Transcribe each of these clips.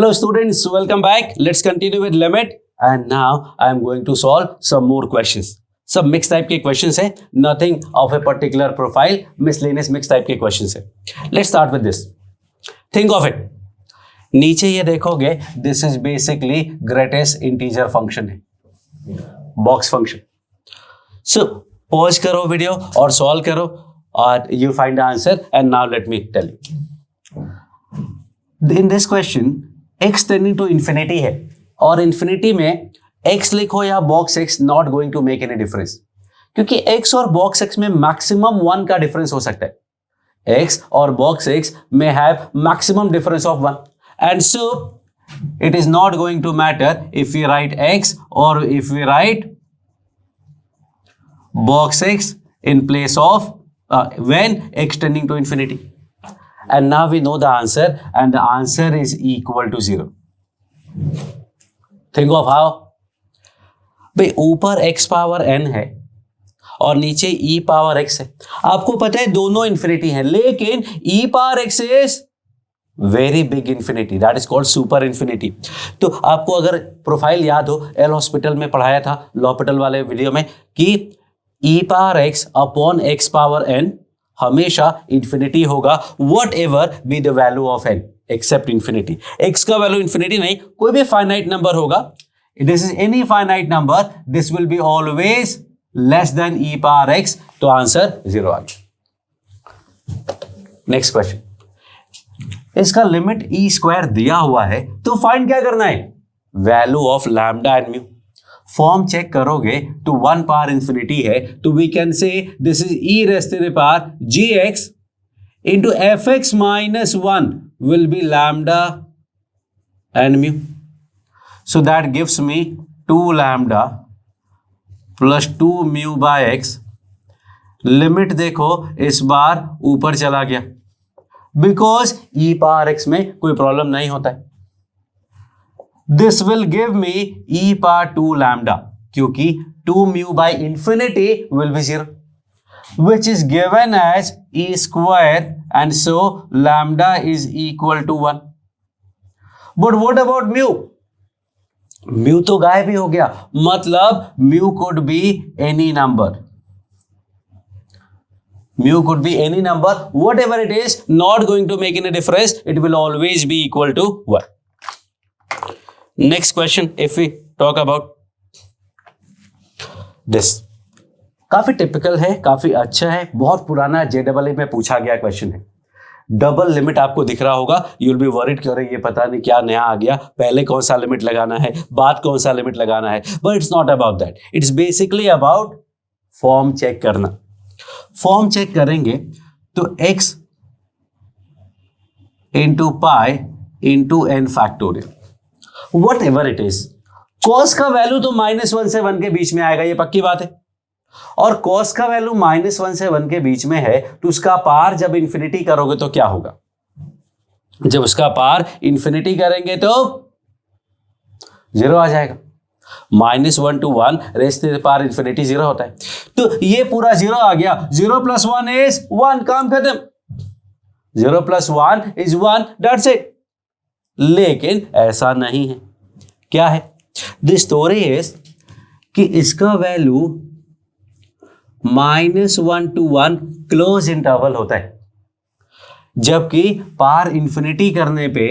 Hello students, welcome back. Let's continue with limit and now I am going to solve some more questions. सब mix type के questions है, nothing of a particular profile, miscellaneous mix type के questions है. Let's start with this. Think of it. नीचे ये देखोगे, this is basically greatest integer function है, box function. So pause करो वीडियो और सॉल्व करो और you find the answer. And now let me tell you. In this question x tending to infinity है और इंफिनिटी में x लिखो या box x not going to make any difference, क्योंकि x और बॉक्स x में मैक्सिमम 1 का difference हो सकता है. x और बॉक्स x में have maximum difference of 1 and so it is not going to matter if you write x और if you write box x in place of when x tending to infinity. And now we know the answer, and the answer is equal to 0. Think of how. भाई ऊपर x power n है और नीचे e power x है. आपको पता है दोनों इंफिनिटी हैं, लेकिन e power x is very big infinity, that is called super infinity. तो आपको अगर प्रोफाइल याद हो, एल हॉस्पिटल में पढ़ाया था लॉपिटल वाले वीडियो में कि e power x upon x power n हमेशा इंफिनिटी होगा, whatever be the value of n except infinity. x का वैल्यू इंफिनिटी नहीं, कोई भी फाइनाइट नंबर होगा, this is any finite number, this will be always less than e power x. तो answer 0 आ गया. Next question. इसका limit e square दिया हुआ है, तो फाइंड क्या करना है? Value of lambda and mu. Form check करोगे तो 1 पावर इंफिनिटी है, तो we can say this is e raise to the power gx into fx minus 1 will be lambda and mu. So that gives me 2 lambda plus 2 mu by x. Limit देखो इस बार ऊपर चला गया, because e power x में कोई problem नहीं होता है. This will give me e power 2 lambda, क्योंकि 2 mu by infinity will be 0, which is given as e square, and so lambda is equal to 1. But what about mu? Mu तो गायब ही हो गया, मतलब mu could be any number. Mu could be any number, whatever it is, not going to make any difference. It will always be equal to 1. Next question, if we talk about this, काफी typical है, काफी अच्छा है, बहुत पुराना JEE में पूछा गया क्वेश्चन है. डबल लिमिट आपको दिख रहा होगा, यू विल बी वरीड कि अरे ये पता नहीं क्या नया आ गया, पहले कौन सा लिमिट लगाना है, बाद कौन सा लिमिट लगाना है. But it's not about that, it's basically about form check करना. फॉर्म चेक करेंगे तो x into pi into n factorial, whatever it is. Cos का वैल्यू तो -1 से 1 के बीच में आएगा, ये पक्की बात है. और कॉस का वैल्यू -1 से 1 के बीच में है, तो उसका पार जब इंफिनिटी करोगे तो क्या होगा? जब उसका पार इंफिनिटी करेंगे तो 0 आ जाएगा. -1 to 1 raise to the power infinity 0 होता है. तो ये पूरा 0 आ गया. 0 + 1 इज 1, काम खत्म. 0 + 1 इज 1, दैट्स इट. लेकिन ऐसा नहीं है. क्या है? द स्टोरी इज कि इसका वैल्यू -1 to 1 क्लोज इंटरवल होता है, जबकि पार इंफिनिटी करने पे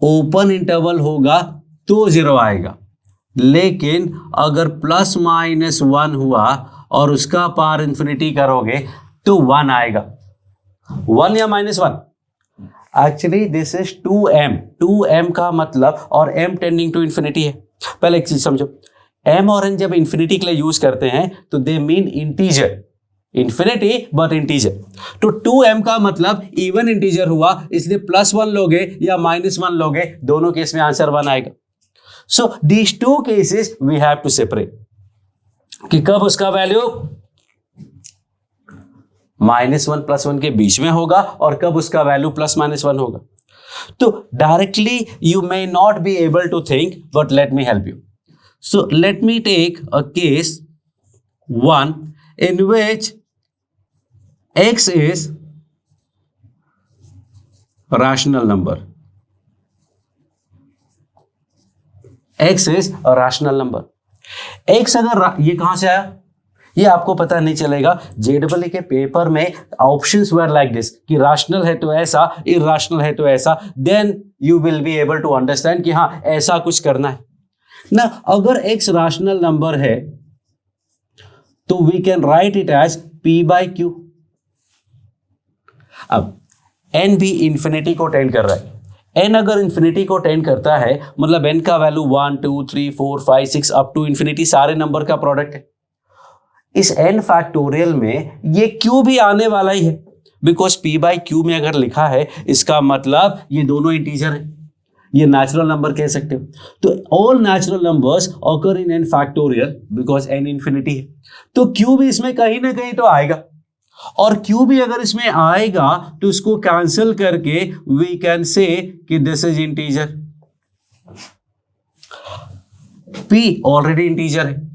ओपन इंटरवल होगा तो 0 आएगा. लेकिन अगर +-1 हुआ और उसका पार इंफिनिटी करोगे तो 1 आएगा. 1 या -1? Actually this is 2m. 2m का मतलब, और m टेंडिंग टू इंफिनिटी है. पहले एक चीज समझो, m और n जब इंफिनिटी के लिए यूज करते हैं तो they mean integer. Infinity but integer. तो 2m का मतलब इवन इंटीजर हुआ, इसलिए +1 लोगे या -1 लोगे, दोनों केस में आंसर 1 आएगा. So these 2 cases we have to separate, कि कब उसका वैल्यू -1 + 1 के बीच में होगा और कब उसका वैल्यू +-1 होगा. तो directly you may not be able to think, but let me help you. So let me take a case 1 in which x is rational number x is a rational number. x अगर ये कहां से आया ये आपको पता नहीं चलेगा। जेडबल के पेपर में ऑप्शंस वर लाइक दिस कि रैशनल है तो ऐसा, इरैशनल है तो ऐसा, then you will be able to understand कि हाँ ऐसा कुछ करना है ना। अगर x रैशनल नंबर है तो we can write it as p/q। अब n भी इंफिनिटी को टेंड कर रहा है। n अगर इंफिनिटी को टेंड करता है मतलब n का वैल्यू 1 2 3 4 5 6 अप टू इंफिनिटी सारे नंबर का प्रोडक्ट है। इस n फैक्टोरियल में ये q भी आने वाला ही है, बिकॉज p/q में अगर लिखा है इसका मतलब ये दोनों इंटीजर है, ये नेचुरल नंबर कह सकते हो। तो all natural numbers occur in n factorial because n infinity है, तो q भी इसमें कहीं ना कहीं तो आएगा। और q भी अगर इसमें आएगा तो इसको कैंसिल करके वी कैन से कि this is integer, p already integer है।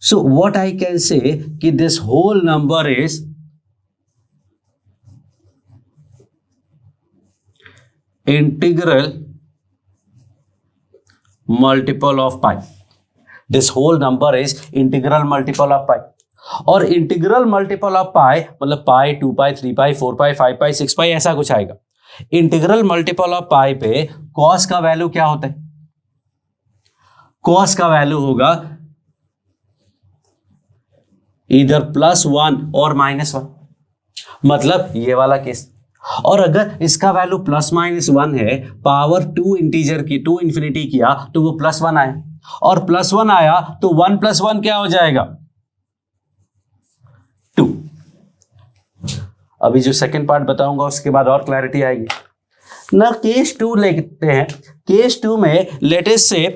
So what I can say कि this whole number is integral multiple of pi. This whole number is integral multiple of pi. और integral multiple of पाई मतलब पाई, 2 पाई, 3 पाई, 4 पाई, 5 पाई, 6 पाई ऐसा कुछ आएगा। Integral multiple of पाई पे cos का value क्या होता है? कॉस का वैल्यू होगा इधर +1 और -1, मतलब ये वाला केस। और अगर इसका वैल्यू +-1 है, पावर 2 इंटीजर की 2 इंफिनिटी किया तो वो +1 आया, और +1 आया तो 1 + 1 क्या हो जाएगा? 2। अभी जो सेकंड पार्ट बताऊंगा उसके बाद और क्लैरिटी आएगी ना। केस 2 लेते हैं। केस 2 में लेटेस्ट से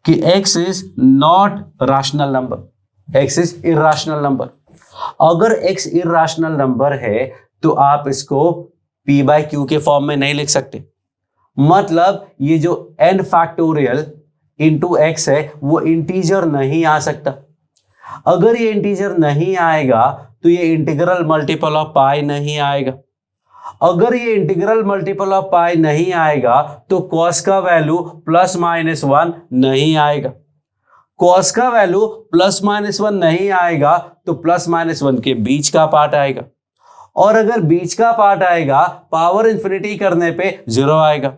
कि x is not rational number, x is irrational number. अगर x इरैशनल नंबर है तो आप इसको p/q के फॉर्म में नहीं लिख सकते, मतलब ये जो n फैक्टोरियल इंटू x है वो इंटीजर नहीं आ सकता। अगर ये इंटीजर नहीं आएगा तो ये इंटीग्रल मल्टीपल ऑफ पाई नहीं आएगा। अगर ये इंटीग्रल मल्टीपल ऑफ पाई नहीं आएगा तो कॉस का वैल्यू +-1 नहीं आएगा। कॉस का वैल्यू +-1 नहीं आएगा तो +-1 के बीच का पार्ट आएगा, और अगर बीच का पार्ट आएगा पावर इंफिनिटी करने पे 0 आएगा,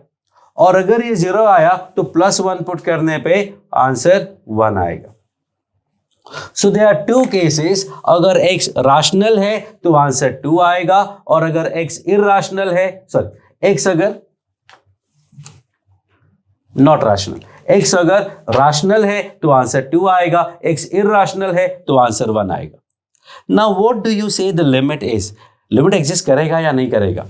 और अगर ये 0 आया तो +1 पुट करने पे आंसर 1 आएगा। So there are 2 cases. अगर x रैशनल है तो आंसर 2 आएगा, और अगर x इरैशनल है, सॉरी x अगर नॉट रैशनल, x अगर रैशनल है तो आंसर 2 आएगा, x इरैशनल है तो आंसर 1 आएगा। नाउ व्हाट डू यू से the limit is? Limit exist करेगा या नहीं करेगा?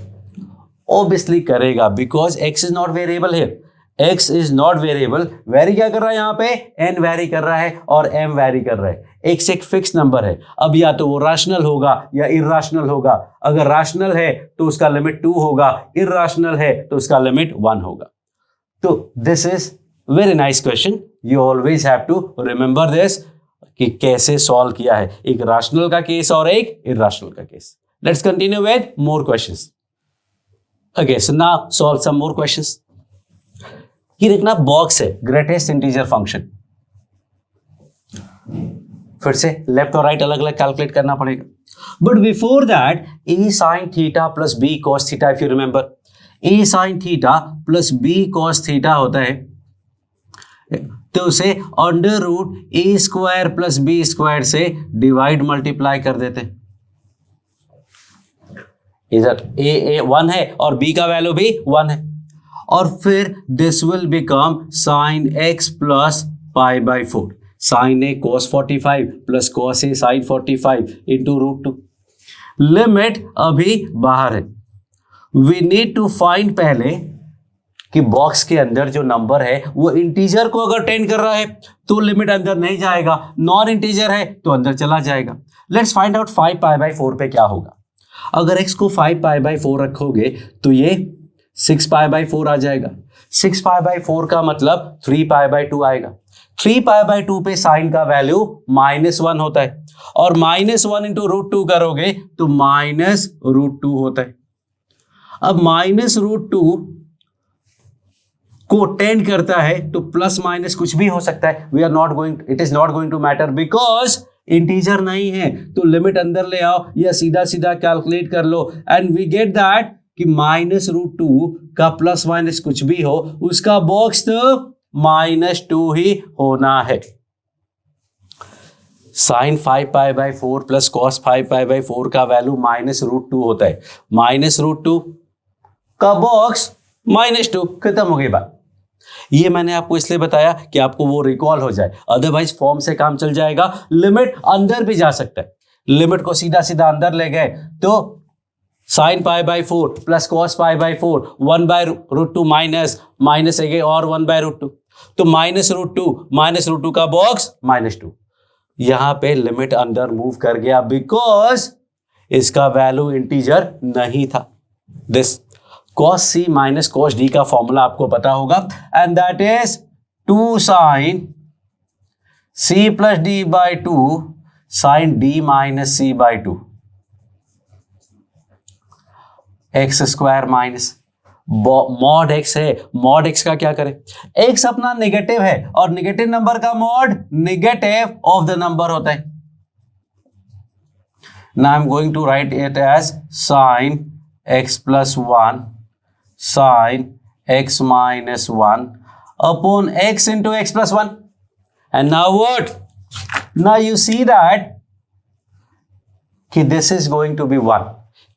ऑब्वियसली करेगा, because x is not variable here. x is not variable. Very क्या कर रहा है यहाँ पे? n वेरी कर रहा है और m वेरी कर रहा है। x एक फिक्स नंबर है, अब या तो वो रैशनल होगा या इरैशनल होगा। अगर रैशनल है तो उसका लिमिट 2 होगा, इरैशनल है तो उसका लिमिट 1 होगा। तो this is very nice question, you always have to remember this कि कैसे सॉल्व किया है, एक रैशनल का केस और एक इरैशनल का case. Let's continue with more questions. Okay, so now solve some more questions. ये देखना बॉक्स है ग्रेटेस्ट इंटीजर फंक्शन, फिर से लेफ्ट और राइट अलग अलग कैलकुलेट करना पड़ेगा। But before that a sin theta plus b cos theta, if you remember a sin theta plus b cos theta होता है, तो उसे √a² प्लस b² से डिवाइड मल्टीप्लाई कर देते हैं। इधर a 1 है और b का वैल्यू भी 1 है, और फिर this will become sin x plus π/4, sin a cos 45 plus cos a sin 45 into √2। Limit अभी बाहर है। वी नीड टू फाइंड पहले कि बॉक्स के अंदर जो नंबर है वो इंटीजर को अगर टेंड कर रहा है तो लिमिट अंदर नहीं जाएगा, नॉन इंटीजर है तो अंदर चला जाएगा। लेट्स फाइंड आउट 5π/4 पे क्या होगा। अगर x को 5π/4 रखोगे तो ये 6π/4 आ जाएगा। 6π/4 का मतलब 3π/2 आएगा। 3π/2 पे साइन का वैल्यू -1 होता है, और -1 इंटू √2 करोगे तो -√2 होता है। अब -√2 को टेंड करता है तो प्लस माइनस कुछ भी हो सकता है. We are not going, it is not going to matter because integer नहीं है. तो लिमिट अंदर ले आओ या सीधा सीधा कैलकुलेट कर लो एंड वी गेट दैट कि -√2 का प्लस माइनस कुछ भी हो उसका बॉक्स तो -2 ही होना है. sin 5π/4 प्लस cos 5π/4 का वैल्यू -√2 होता है. -√2 का बॉक्स -2, खत्म हो गई बात. ये मैंने आपको इसलिए बताया कि आपको वो रिकॉल हो जाए, अदरवाइज फॉर्म से काम चल जाएगा. लिमिट अंदर भी जा सकता है. लिमिट को सीधा सीधा अंदर ले गए तो sin π/4 प्लस cos π/4 1/√2 माइनस है और 1/√2 तो -√2 का बॉक्स -2. यहां पे लिमिट अंदर मूव कर गया बिकॉज इसका वैल्यू इंटीजर नहीं था. This cos c minus cos d का फॉर्मूला आपको पता होगा and that is 2 sin c plus d/2 sin d माइनस c/2 x square minus mod x है. मॉड एक्स का क्या करें, एक्स अपना नेगेटिव है और नेगेटिव नंबर का mod negative of the number होता है. Now I am going to write it as sin x plus 1 sin x minus 1 upon x into x plus 1. And now what? Now you see that कि this is going to be 1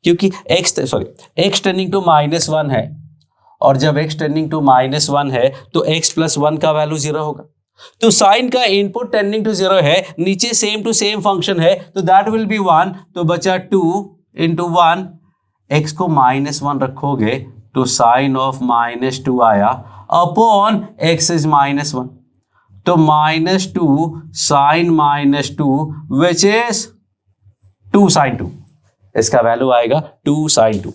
क्योंकि x tending to -1 है और जब x tending to -1 है तो x plus 1 का value 0 होगा. तो साइन का इनपुट टेंडिंग टू 0 है, नीचे सेम टू सेम फंक्शन है तो दैट विल बी 1. तो बचा 2 into 1, x को -1 रखोगे तो साइन ऑफ -2 आया अपॉन x इज -1 तो -2 साइन -2 विच इज 2 sin 2. इसका वैल्यू आएगा 2 sin 2.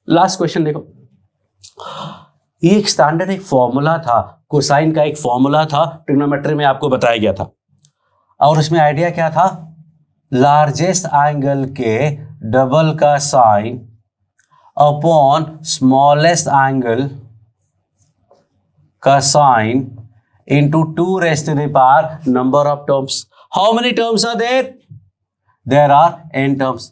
लास्ट क्वेश्चन देखो, ये एक स्टैंडर्ड एक फॉर्मूला था, कोसाइन का एक फॉर्मूला था, ट्रिग्नोमेट्री में आपको बताया गया था और उसमें आइडिया क्या था, लार्जेस्ट एंगल के डबल का साइन अपॉन स्मॉलेस्ट एंगल का sign into 2 raised to the power number of terms. How many terms are there? There are n terms.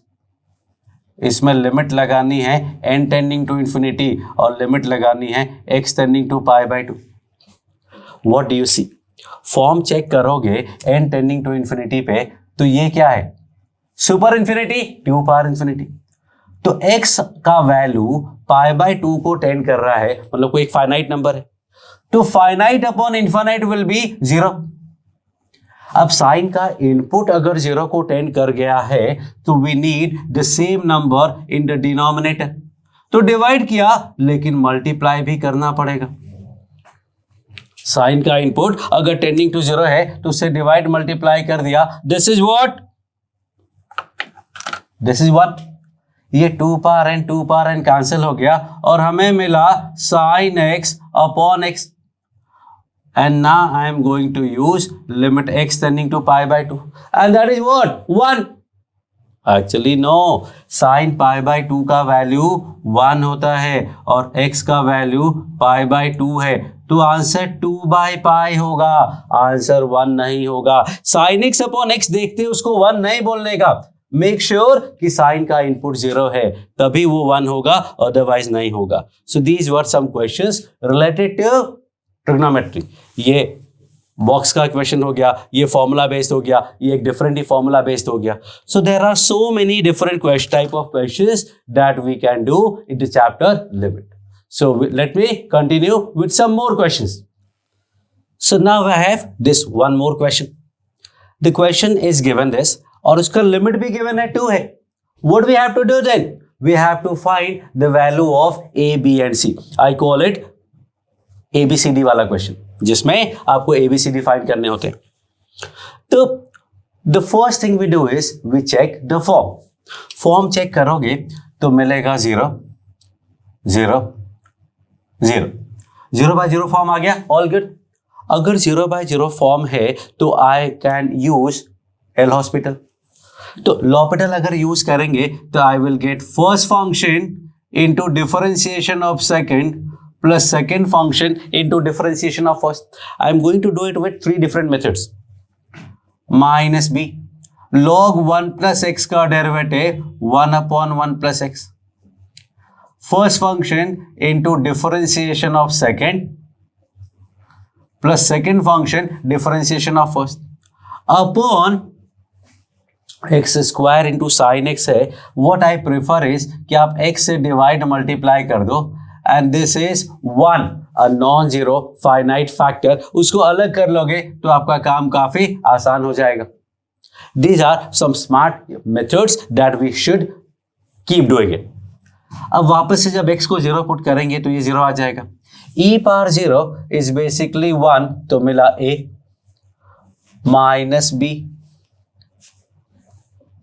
इसमें लिमिट लगानी है n टेंडिंग टू इंफिनिटी और limit लगानी है x tending to π/2. What do you see? Form check करोगे n tending to infinity पे तो ये क्या है, सुपर इंफिनिटी, 2 पावर इंफिनिटी. तो x का वैल्यू π/2 को टेंड कर रहा है, मतलब कोई एक फाइनाइट नंबर है तो finite upon infinite will be 0. अब साइन का इनपुट अगर 0 को टेंड कर गया है तो we need the same number in the denominator. तो डिवाइड किया लेकिन मल्टीप्लाई भी करना पड़ेगा. साइन का इनपुट अगर टेंडिंग टू 0 है तो उससे डिवाइड मल्टीप्लाई कर दिया. This is what, this is what, ये 2 पावर n कैंसिल हो गया और हमें मिला sin x upon x. And now I am going to use limit x tending to π/2 and that is what, 1. Actually no, sin π/2 का value 1 होता है और x का वैल्यू π/2 है तो आंसर 2/π होगा, आंसर 1 नहीं होगा. sin x अपॉन x देखते उसको 1 नहीं बोलने का, मेक श्योर कि साइन का इनपुट 0 है तभी वो 1 होगा, अदरवाइज नहीं होगा. So these were some questions related to trigonometry. ये बॉक्स का क्वेश्चन हो गया, ये फॉर्मूला बेस्ड हो गया, ये एक डिफरेंट ही फॉर्मूला बेस्ड हो गया. So there are so many different type of questions that we can do in the chapter limit. So let me continue with some more questions. So now I have this one more question. The question is given this और उसका limit भी given है 2 है. What we have to do then, we have to find the value of a, b and c. I call it ABCD वाला question जिसमें आपको ABCD find करने होते हैं. तो the first thing we do is we check the form. Form check करोगे तो मिलेगा 0 0 0. 0/0 फॉर्म आ गया, ऑल गुड. अगर 0/0 फॉर्म है तो I can use L hospital. तो लॉपिटल अगर यूज करेंगे तो I will get first function into differentiation of second plus second function into differentiation of first. I am going to do it with three different methods. Minus b, log 1 plus x का derivative 1 upon 1 plus x. First function into differentiation of second plus second function differentiation of first upon x square into sin x है. What I prefer is कि आप x से divide multiply कर दो and this is 1, a non-zero finite factor. उसको अलग कर लोगे तो आपका काम काफी आसान हो जाएगा. These are some smart methods that we should keep doing it. अब वापस से जब x को 0 पुट करेंगे तो ये 0 आ जाएगा. e पावर 0 इज बेसिकली 1, तो मिला a minus b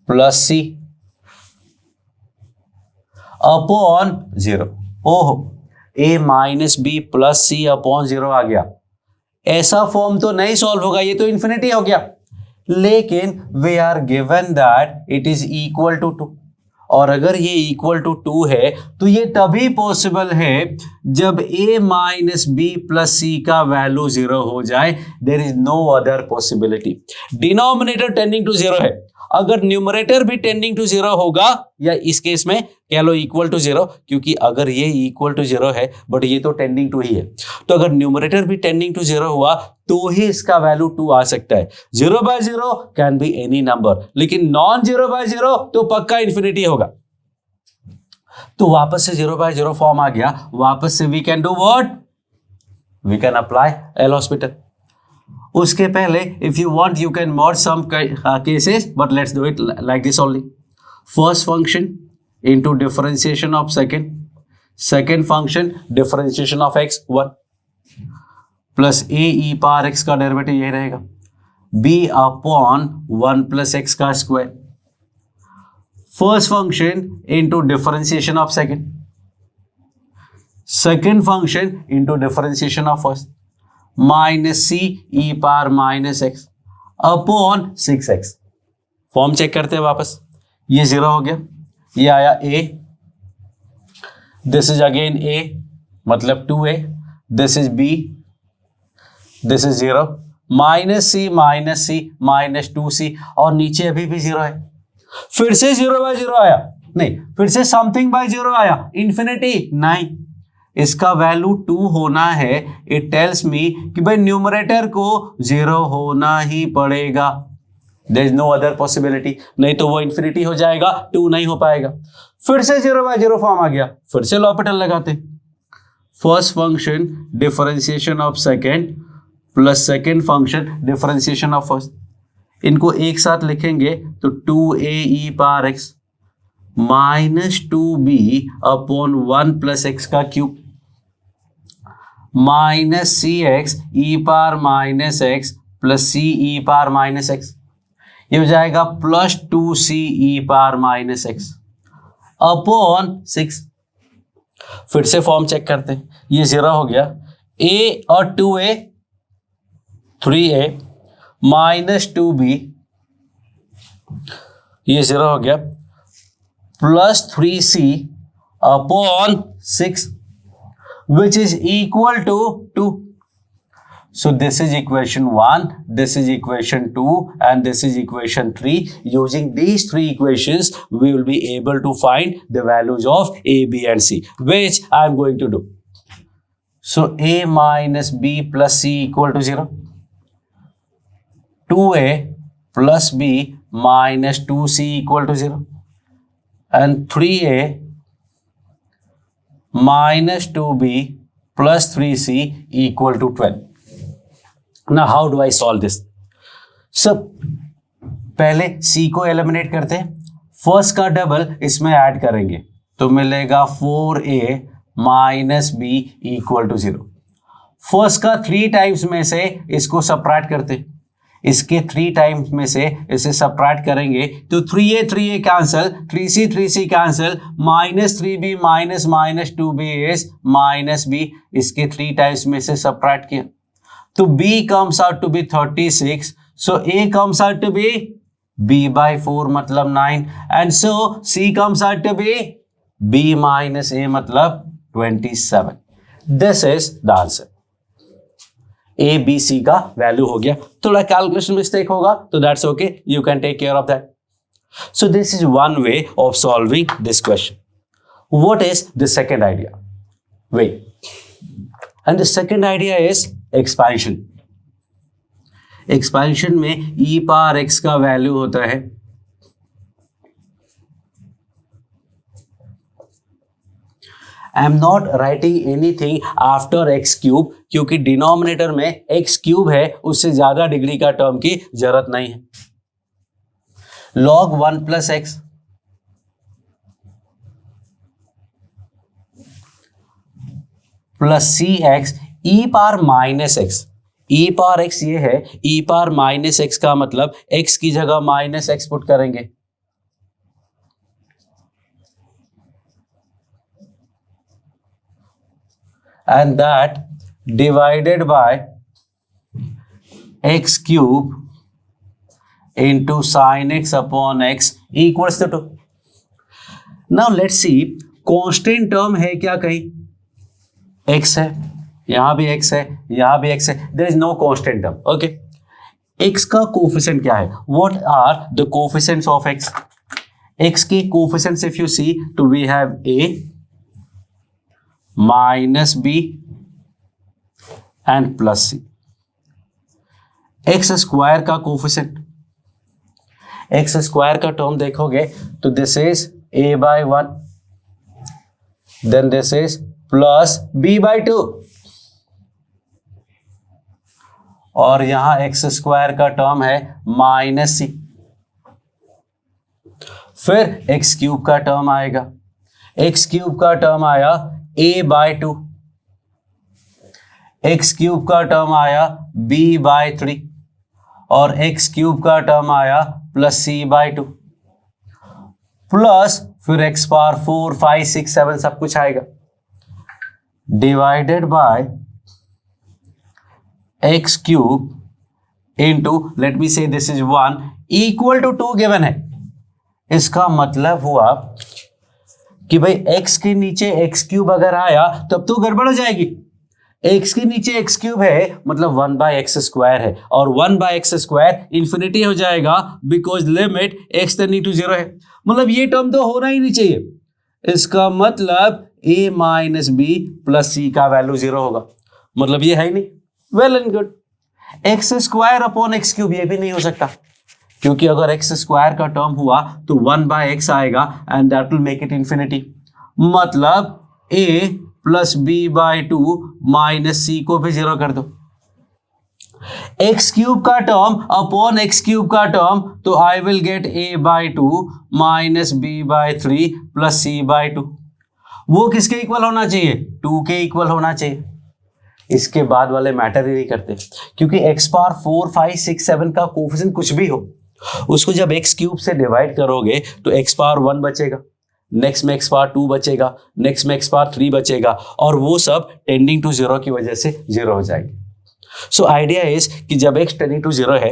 plus c upon 0. ओहो, a minus b plus c upon 0 आ गया. ऐसा फॉर्म तो नहीं सॉल्व होगा, ये तो इन्फिनिटी हो गया. लेकिन we are given that it is equal to 2. और अगर ये इक्वल टू 2 है तो ये तभी पॉसिबल है जब a minus B plus C का वैल्यू 0 हो जाए. There is no other possibility. Denominator tending to 0 है. अगर न्यूमरेटर भी टेंडिंग टू 0 होगा, या इस केस में कह लो इक्वल टू 0, क्योंकि अगर ये इक्वल टू 0 है बट ये तो टेंडिंग टू ही है, तो अगर न्यूमरेटर भी टेंडिंग टू 0 हुआ तो ही इसका वैल्यू 2 आ सकता है. 0/0 कैन बी एनी नंबर, लेकिन नॉन 0/0 तो पक्का इन्फिनिटी होगा. तो वापस से 0/0 फॉर्म आ गया. वापस से we can do what, we can apply L hospital. उसके पहले if you want you can mod some cases, but let's do it like this only. First function into differentiation of second function differentiation of x 1 plus a e power x का derivative यही रहेगा b upon 1 plus x का square. First function into differentiation of second function into differentiation of first minus C E power minus x upon 6x. Form check करते हैं वापस. ये 0 हो गया, ये आया a, this is again a मतलब 2a, this is b, this is 0, minus C minus 2c, और नीचे अभी भी 0 है. फिर से 0/0 आया, नहीं फिर से समथिंग बाय 0 आया. इन्फिनिटी नहीं, इसका वैल्यू 2 होना है. इट टेल्स मी कि भाई न्यूमरेटर को 0 होना ही पड़ेगा. There is no other possibility, नहीं तो वो इन्फिनिटी हो जाएगा, 2 नहीं हो पाएगा. फिर से 0/0 फॉर्म आ गया, फिर से लॉपिटल लगाते. First function differentiation of second plus second function differentiation of first. इनको एक साथ लिखेंगे तो 2a e power x minus 2b upon 1 plus x का क्यूब माइनस सी एक्स ई पावर माइनस एक्स प्लस सी ई पावर माइनस एक्स. ये हो जाएगा प्लस 2c ई power minus x upon 6. फिर से फॉर्म चेक करते हैं. ये 0 हो गया, a और 2a 3a माइनस 2b, ये 0 हो गया, plus 3c upon 6 which is equal to 2. So this is equation 1, this is equation 2, and this is equation 3. Using these three equations, we will be able to find the values of a, b and c, which I am going to do. So a minus b plus c equal to 0. 2a plus b minus 2c equal to 0. And 3a minus 2b plus 3c equal to 12. Now how do I solve this? So पहले c को eliminate करते हैं. First का double इसमें add करेंगे तो मिलेगा 4a minus B equal to 0. First का 3 टाइम्स में से इसको सबट्रैक्ट करते हैं. इसके 3 टाइम्स में से इसे सबट्रैक्ट करेंगे तो 3a cancel, 3c cancel, minus 3b minus minus 2b is minus b. इसके 3 टाइम्स में से सबट्रैक्ट किया तो b comes out to be 36. So a comes out to be b/4 मतलब 9, and so c comes out to be b minus a मतलब 27. This is the answer. A B C का value हो गया, थोड़ा calculation mistake होगा तो that's okay, you can take care of that. So this is one way of solving this question. What is the second idea? Wait, and the second idea is expansion. Expansion में e power x का value होता है I am not writing anything after x cube, क्योंकि denominator में x cube है, उससे ज्यादा degree का टर्म की जरूरत नहीं है। log 1 plus x plus C x ई पावर माइनस एक्स। ई पावर एक्स ये है, ई पावर माइनस एक्स का मतलब एक्स की जगह माइनस एक्स पुट करेंगे, and that divided by x cube into sin x upon x equals to 2. Now let's see, constant term है क्या? कहीं x है, यहां भी x है, यहां भी x है, there is no constant term. Okay, x का कोफिशिएंट क्या है? What are the coefficients of x? x के coefficients if you see, to we have a minus B and plus C. X square का coefficient, x square का term देखोगे तो this is a by 1, then this is plus b by 2, और यहां x square का term है minus C. फिर x cube का टर्म आएगा, एक्स क्यूब का टर्म आया a बाय 2, एक्स क्यूब का टर्म आया b बाय 3, और एक्स क्यूब का टर्म आया प्लस c बाय 2, प्लस फिर एक्स पावर 4 5 6 7 सब कुछ आएगा, divided by x cube into, let me say this is 1 equal to 2 given है। इसका मतलब हुआ कि भाई x के नीचे x क्यूब अगर आया तब तो गड़बड़ हो जाएगी। x के नीचे x क्यूब है मतलब 1 बाय एक्स स्क्वायर है, और 1 बाय एक्स स्क्वायर इंफिनिटी हो जाएगा because limit x tending to 0 है। मतलब ये टर्म तो होना ही नहीं चाहिए। इसका मतलब a minus B plus C का वैल्यू 0 होगा, मतलब ये है ही नहीं। Well and good, x square upon x cube ये भी नहीं हो सकता, क्योंकि अगर एक्स स्क्वायर का टर्म हुआ तो 1 बाय एक्स आएगा and that will make it infinity. मतलब a plus B by 2 minus C को भी 0 कर दो। एक्स क्यूब का टर्म अपॉन एक्स क्यूब का टर्म, तो I will get a by 2 minus B by 3 plus C by 2। वो किसके इक्वल होना चाहिए? 2 के इक्वल होना चाहिए। इसके बाद वाले मैटर ही नहीं करते, क्योंकि x पावर 4 5 6 7 का कोफिशिएंट कुछ भी हो, उसको जब x क्यूब से डिवाइड करोगे तो x पावर 1 बचेगा, नेक्स्ट में x पावर 2 बचेगा, नेक्स्ट में x पावर 3 बचेगा, और वो सब टेंडिंग टू 0 की वजह से 0 हो जाएगी। सो आइडिया इज कि जब x टेंडिंग टू 0 है,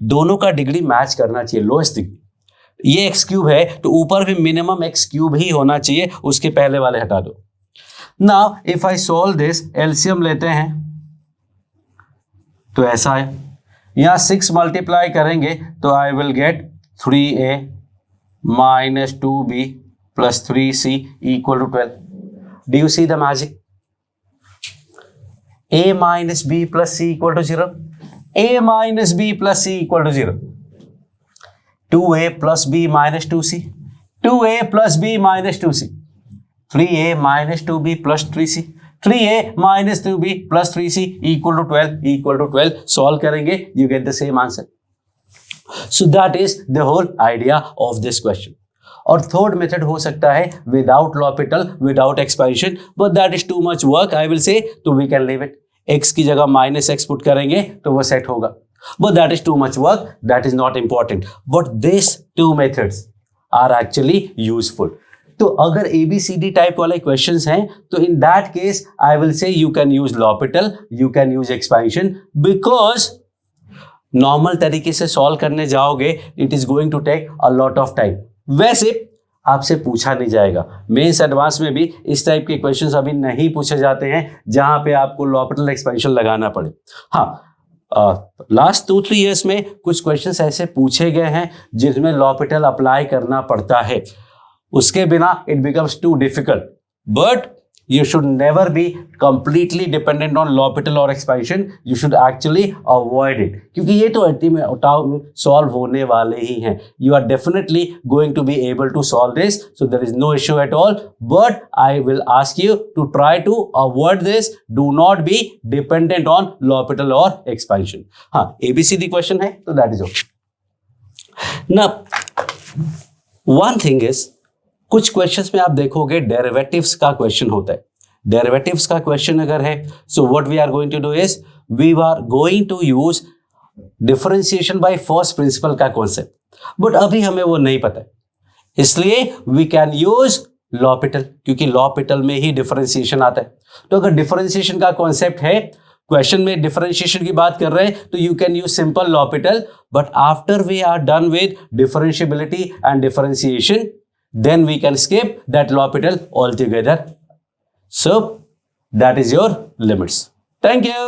दोनों का डिग्री मैच करना चाहिए, लोएस्ट डिग्री। ये x क्यूब है तो ऊपर भी मिनिमम x क्यूब ही होना चाहिए, उसके पहले वाले हटा दो। Now if I solve this, LCM लेते हैं तो ऐसा है, यहां 6 मल्टीप्लाई करेंगे तो I will get 3a minus 2b plus 3c equal to 12। Do you see the magic? a minus b plus c equal to 0, a minus b plus c equal to 0, 2a plus b minus 2c, 2a plus b minus 2c, 3a minus 2b plus 3c, 3a minus 2b plus 3c equal to 12 solve करेंगे, you get the same answer. So that is the whole idea of this question. और third method हो सकता है without L'Hopital, without expansion, but that is too much work I will say, तो we can leave it. x की जगह minus x put करेंगे तो वो सेट होगा, but that is too much work, that is not important. But this two methods are actually useful. तो अगर ABCD type वाले क्वेश्चंस हैं तो in that case I will say you can use L'Hopital, you can use expansion, because normal तरीके से solve करने जाओगे it is going to take a lot of time. वैसे आपसे पूछा नहीं जाएगा। मेंस एडवांस में भी इस टाइप के क्वेश्चंस अभी नहीं पूछे जाते हैं जहां पे आपको लॉपिटल एक्सपेंशन लगाना पड़े। हाँ, लास्ट 2-3 ईयर्स में कुछ क्वेश्चंस ऐसे पूछे गए हैं जिसमें लॉपिटल अप्लाई करना पड़ता है, उसके बिना it becomes too difficult, but you should never be completely dependent on l'hopital or expansion. You should actually avoid it, क्योंकि ये तो अल्टीमेट सॉल्व होने वाले ही हैं. You are definitely going to be able to solve this, so there is no issue at all. But I will ask you to try to avoid this. Do not be dependent on l'hopital or expansion. हाँ, ABCD question है तो that is okay. Now, one thing is, कुछ questions में आप देखोगे derivatives का question होता है. डेरिवेटिव्स का क्वेश्चन अगर है, so what we are going to do is we are going to use differentiation by first principle का कॉन्सेप्ट, बट अभी हमें वो नहीं पता है, इसलिए वी कैन यूज लॉपिटल, क्योंकि लॉपिटल में ही डिफरेंशिएशन आता है. तो अगर डिफरेंशिएशन का कॉन्सेप्ट है, क्वेश्चन में डिफरेंशिएशन की बात कर रहे हैं, तो you can use simple L'Hopital, but after we are done with differentiability and differentiation, then we can skip that l'hopital altogether. So that is your limits. Thank you.